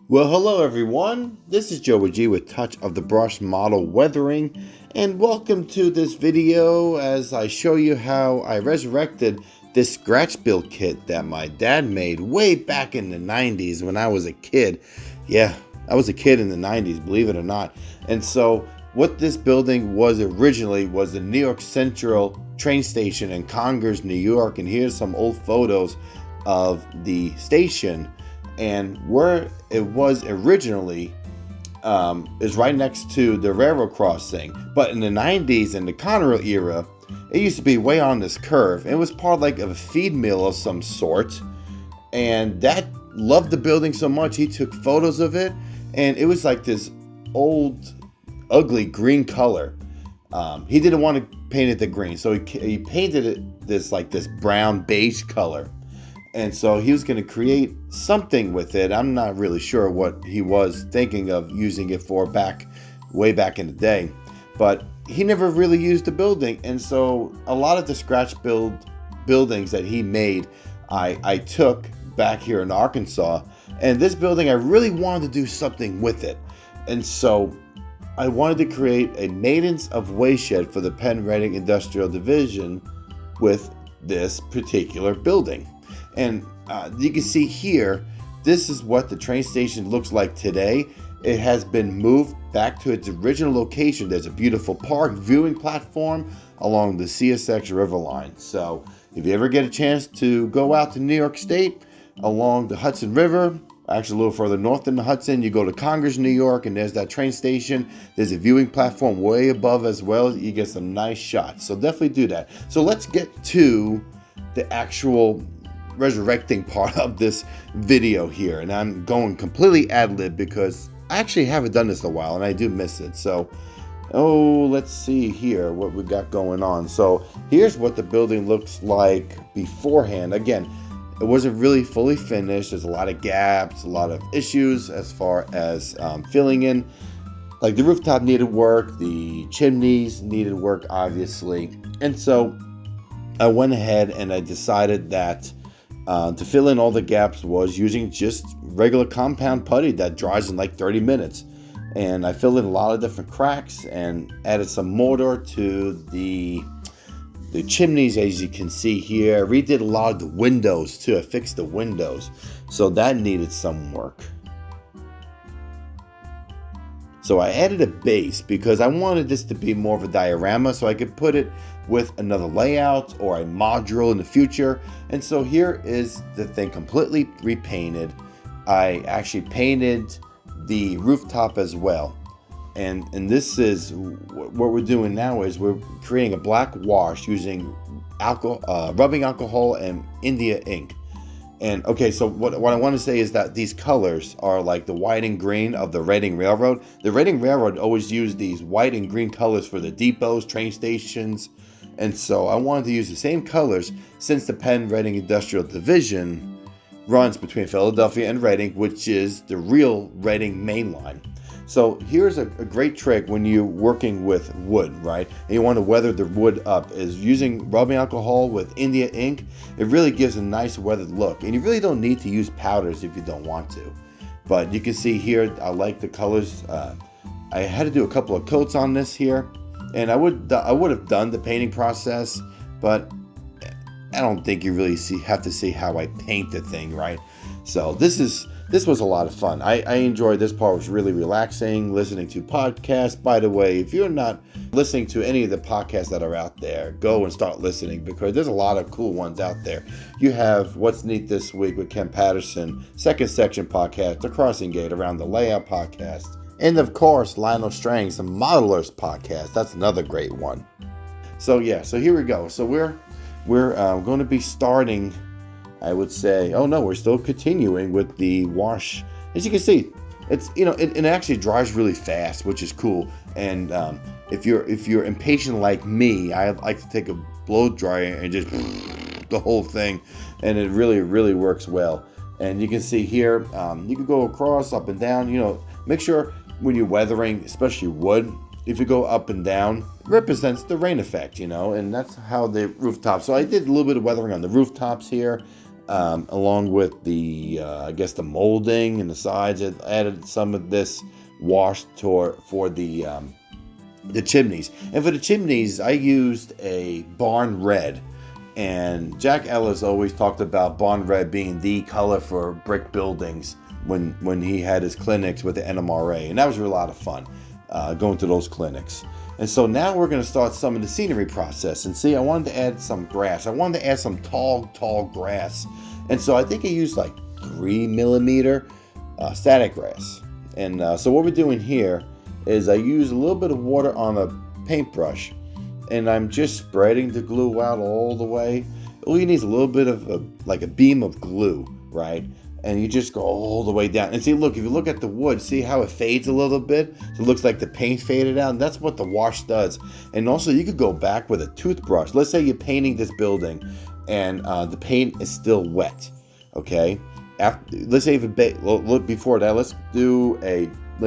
Well, hello everyone. This is Joe G with Touch of the Brush Model Weathering, and welcome to this video as I show you how I resurrected this Scratchbuilt kit that my dad made way back in the 90s when I was a kid. Yeah, I was a kid in the 90s, believe it or not. And so what this building was originally was the New York Central train station in Congers, New York, and here's some old photos of the station. And where it was originally is right next to the railroad crossing. But in the 90s, in the Conrail era, it used to be way on this curve. It was part of a feed mill of some sort. And Dad loved the building so much, he took photos of it. And it was like this old, ugly green color. He didn't want to paint it the green, so he painted it this brown beige color. And so he was going to create something with it. I'm not really sure what he was thinking of using it for way back in the day. But he never really used the building. And so a lot of the Scratchbuilt buildings that he made, I took back here in Arkansas. And this building, I really wanted to do something with it. And so I wanted to create a maintenance of wayshed for the Penn Reading Industrial Division with this particular building. And you can see here, this is what the train station looks like today. It has been moved back to its original location. There's a beautiful park viewing platform along the CSX River line. So if you ever get a chance to go out to New York State along the Hudson River, actually a little further north than the Hudson, you go to Congers, New York, and there's that train station. There's a viewing platform way above as well. You get some nice shots. So definitely do that. So let's get to the actual resurrecting part of this video here, and I'm going completely ad-lib because I actually haven't done this in a while and I do miss it. So let's see here what we got going on. So here's what the building looks like beforehand. Again, it wasn't really fully finished. There's a lot of gaps, a lot of issues as far as filling in. Like the rooftop needed work, the chimneys needed work, obviously. And so I went ahead and I decided that to fill in all the gaps was using just regular compound putty that dries in like 30 minutes. And I filled in a lot of different cracks and added some mortar to the chimneys, as you can see here. I redid a lot of the windows too. I fixed the windows. So that needed some work. So I added a base because I wanted this to be more of a diorama so I could put it with another layout or a module in the future. And so here is the thing completely repainted. I actually painted the rooftop as well. And this is what we're doing now is we're creating a black wash using rubbing alcohol and India ink. And okay, so what I want to say is that these colors are like the white and green of the Reading Railroad. The Reading Railroad always used these white and green colors for the depots, train stations. And so I wanted to use the same colors since the Penn Reading Industrial Division runs between Philadelphia and Reading, which is the real Reading main line. So here's a great trick when you're working with wood, right? And you want to weather the wood up is using rubbing alcohol with India ink. It really gives a nice weathered look. And you really don't need to use powders if you don't want to. But you can see here, I like the colors. I had to do a couple of coats on this here. And I would have done the painting process, but I don't think you really have to see how I paint the thing, right? So this was a lot of fun. I enjoyed this part. It was really relaxing, listening to podcasts. By the way, if you're not listening to any of the podcasts that are out there, go and start listening because there's a lot of cool ones out there. You have What's Neat This Week with Ken Patterson, Second Section Podcast, The Crossing Gate, Around the Layout Podcast, and of course, Lionel Strang's The Modelers Podcast. That's another great one. So yeah, so here we go. So we're going to be starting, I would say, we're still continuing with the wash. As you can see, it's, it actually dries really fast, which is cool. And if you're impatient like me, I like to take a blow dryer and just the whole thing, and it really works well. And you can see here, you can go across, up and down. Make sure when you're weathering, especially wood, if you go up and down, it represents the rain effect, and that's how the rooftop. So I did a little bit of weathering on the rooftops here, along with the, I guess, the molding and the sides. I added some of this wash for the chimneys. And for the chimneys, I used a barn red. And Jack Ellis always talked about barn red being the color for brick buildings when he had his clinics with the NMRA. And that was a lot of fun. Going to those clinics. And so now we're going to start some of the scenery process. And see, I wanted to add some grass. I wanted to add some tall grass. And so I think I used like 3mm static grass. And so what we're doing here is I use a little bit of water on a paintbrush. And I'm just spreading the glue out all the way. All you need is a little bit of a beam of glue, right? And you just go all the way down. And see, look, if you look at the wood, see how it fades a little bit? So it looks like the paint faded out. And that's what the wash does. And also, you could go back with a toothbrush. Let's say you're painting this building and the paint is still wet, okay? Let's say look before that, let's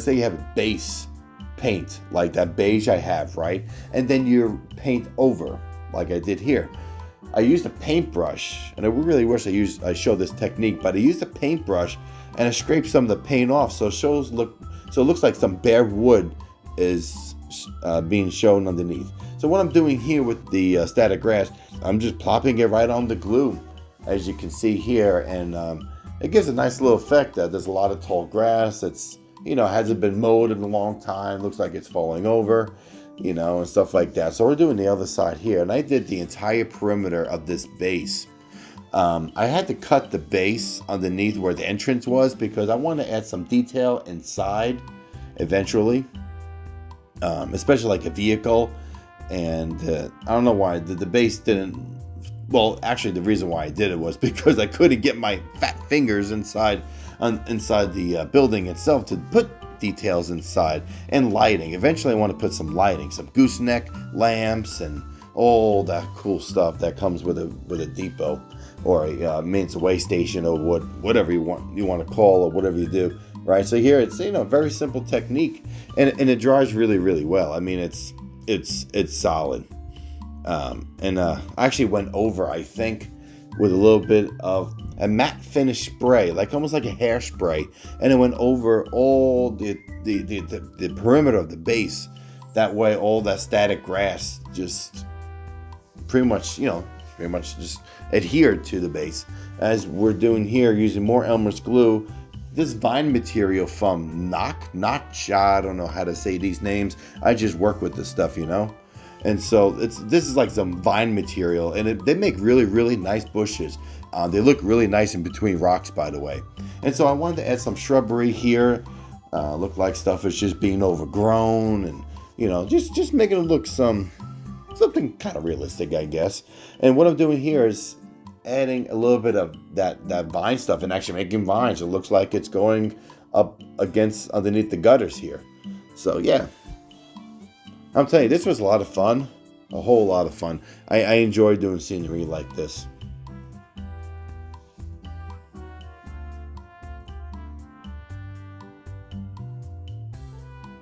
say you have a base paint, like that beige I have, right? And then you paint over, like I did here. I used a paintbrush, and I really wish I showed this technique, but I used a paintbrush and I scraped some of the paint off, so it looks like some bare wood is being shown underneath. So what I'm doing here with the static grass, I'm just plopping it right on the glue, as you can see here, and it gives a nice little effect. There's a lot of tall grass. It's hasn't been mowed in a long time. Looks like it's falling over. And stuff like that. So we're doing the other side here. And I did the entire perimeter of this base. I had to cut the base underneath where the entrance was because I want to add some detail inside eventually. Especially like a vehicle. And I don't know why the base didn't. Well, actually, the reason why I did it was because I couldn't get my fat fingers inside the building itself to put details inside, and lighting. Eventually I want to put some lighting, some gooseneck lamps and all that cool stuff that comes with a depot or a maintenance way station or whatever you want to call or whatever you do, right? So here it's very simple technique, and it dries really well. I mean, it's solid. And I actually went over, I think, with a little bit of a matte finish spray, like almost like a hairspray, and it went over all the perimeter of the base. That way, all that static grass just pretty much just adhered to the base. As we're doing here, using more Elmer's glue, this vine material from Notch. I don't know how to say these names. I just work with this stuff, And so this is like some vine material, and they make really nice bushes. They look really nice in between rocks, by the way. And so I wanted to add some shrubbery here. Look like stuff is just being overgrown, and just making it look something kind of realistic, I guess. And what I'm doing here is adding a little bit of that vine stuff and actually making vines. It looks like it's going up underneath the gutters here. So yeah. I'm telling you, this was a lot of fun. A whole lot of fun. I enjoy doing scenery like this.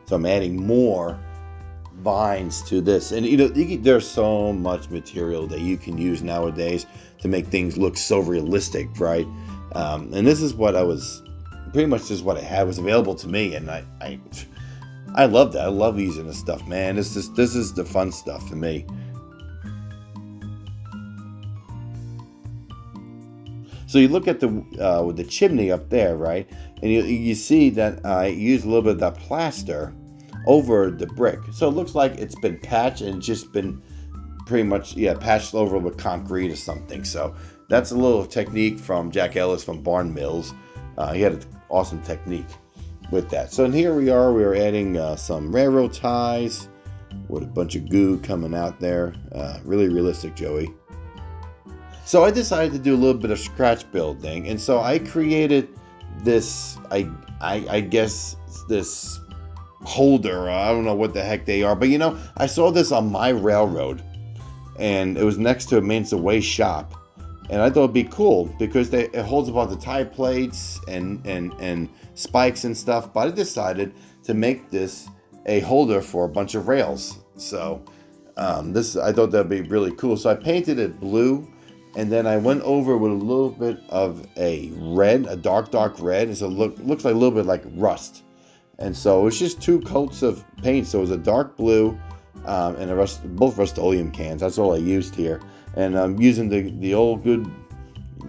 So I'm adding more vines to this. And there's so much material that you can use nowadays to make things look so realistic, right? And this is what pretty much this is what I had was available to me. And I love that. I love using this stuff, man. This is the fun stuff for me. So you look at with the chimney up there, right? And you see that I used a little bit of that plaster over the brick. So it looks like it's been patched and just been pretty much, patched over with concrete or something. So that's a little technique from Jack Ellis from Barn Mills. He had an awesome technique with that. So here we are adding some railroad ties with a bunch of goo coming out there. Really realistic, Joey. So I decided to do a little bit of scratch building, and so I created this, I guess this holder. I don't know what the heck they are, but you know, I saw this on my railroad, and it was next to a Man's Away shop, and I thought it'd be cool because it holds about the tie plates and spikes and stuff. But I decided to make this a holder for a bunch of rails. So I thought that'd be really cool. So I painted it blue, and then I went over with a little bit of a red, a dark red, and so it looks like a little bit like rust. And so it's just 2 coats of paint. So it was a dark blue and both Rust-Oleum cans. That's all I used here. And I'm using the old good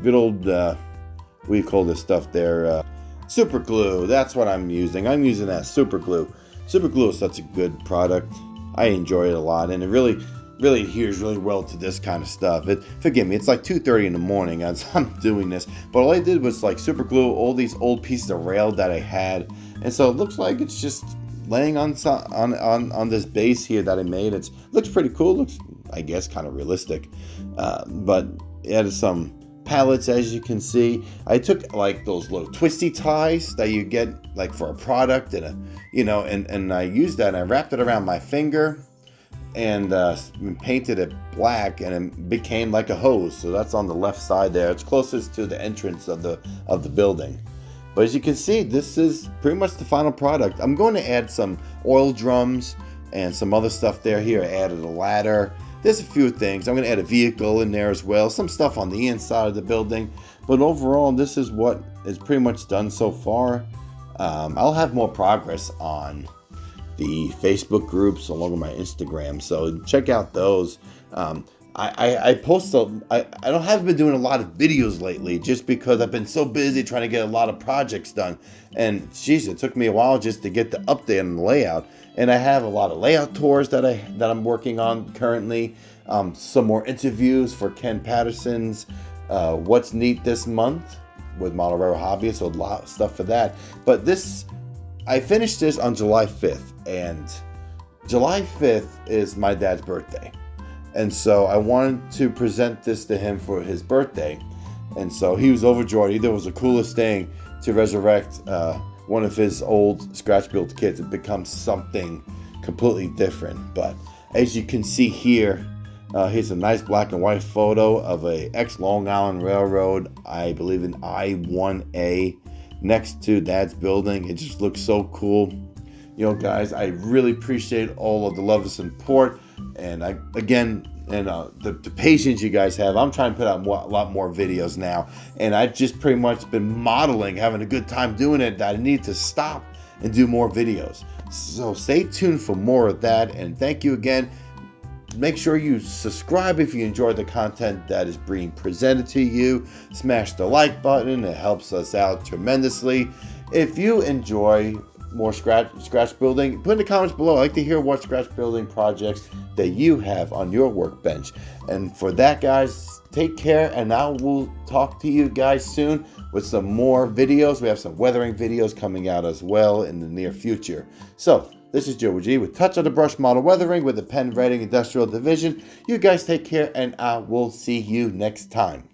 old what do you call this stuff there? Super glue. That's what I'm using. I'm using that super glue. Super glue is such a good product. I enjoy it a lot, and it really adheres really well to this kind of stuff. Forgive me, it's like 2:30 in the morning as I'm doing this, but all I did was like super glue all these old pieces of rail that I had, and so it looks like it's just laying on this base here that I made. It looks pretty cool. Looks, I guess, kind of realistic, but it had some pallets, as you can see. I took like those little twisty ties that you get like for a product, and I used that and I wrapped it around my finger and painted it black, and it became like a hose. So that's on the left side there. It's closest to the entrance of the building. But as you can see, this is pretty much the final product. I'm going to add some oil drums and some other stuff there. Here I added a ladder. There's a few things. I'm going to add a vehicle in there as well. Some stuff on the inside of the building. But overall, this is what is pretty much done so far. I'll have more progress on the Facebook groups along with my Instagram, so check out those. I post I haven't been doing a lot of videos lately just because I've been so busy trying to get a lot of projects done, and geez, it took me a while just to get the update on the layout. And I have a lot of layout tours that I'm working on currently. Some more interviews for Ken Patterson's What's Neat This Month with Model Railroad Hobbyist, so a lot of stuff for that. But I finished this on July 5th, and July 5th is my dad's birthday. And so I wanted to present this to him for his birthday. And so he was overjoyed. He thought it was the coolest thing to resurrect one of his old Scratchbuilt kits and become something completely different. But as you can see here, here's a nice black and white photo of a ex-Long Island Railroad, I believe in I-1A, next to Dad's building. It just looks so cool. You know, guys, I really appreciate all of the love and support, and the patience you guys have. I'm trying to put out a lot more videos now, and I've just pretty much been modeling, having a good time doing it, that I need to stop and do more videos. So stay tuned for more of that, and thank you again. Make sure you subscribe if you enjoy the content that is being presented to you. Smash the like button. It helps us out tremendously. If you enjoy more scratch building, put in the comments below. I'd like to hear what scratch building projects that you have on your workbench. And for that, guys, take care, and I will talk to you guys soon with some more videos. We have some weathering videos coming out as well in the near future. So this is Joe G with Touch of the Brush Model Weathering with the Penn Redding Industrial Division. You guys take care, and I will see you next time.